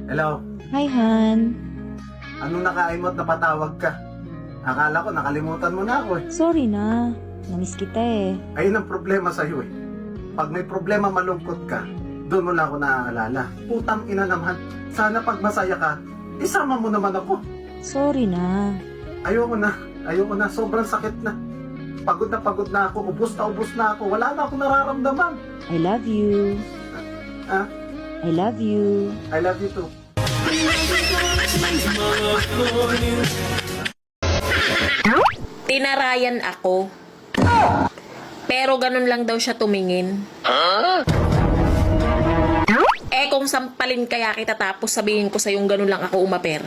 Hello? Hi, Han. Anong nakain mo at napatawag ka? Akala ko nakalimutan mo na ako eh. Sorry na. Namiss kita eh. Ayun ang problema sa'yo eh. Pag may problema malungkot ka, doon mo na ako naaalala. Putang ina naman. Sana pag masaya ka, isama mo naman ako. Sorry na. Ayoko na. Sobrang sakit na. Pagod na ako. Ubus na ako. Wala na akong nararamdaman. I love you. Ah, I love you. I love you too. Tinarayan ako. Pero ganun lang daw siya tumingin. Eh kung sampalin kaya kita tapos sabihin ko sa yung ganun lang ako umaper.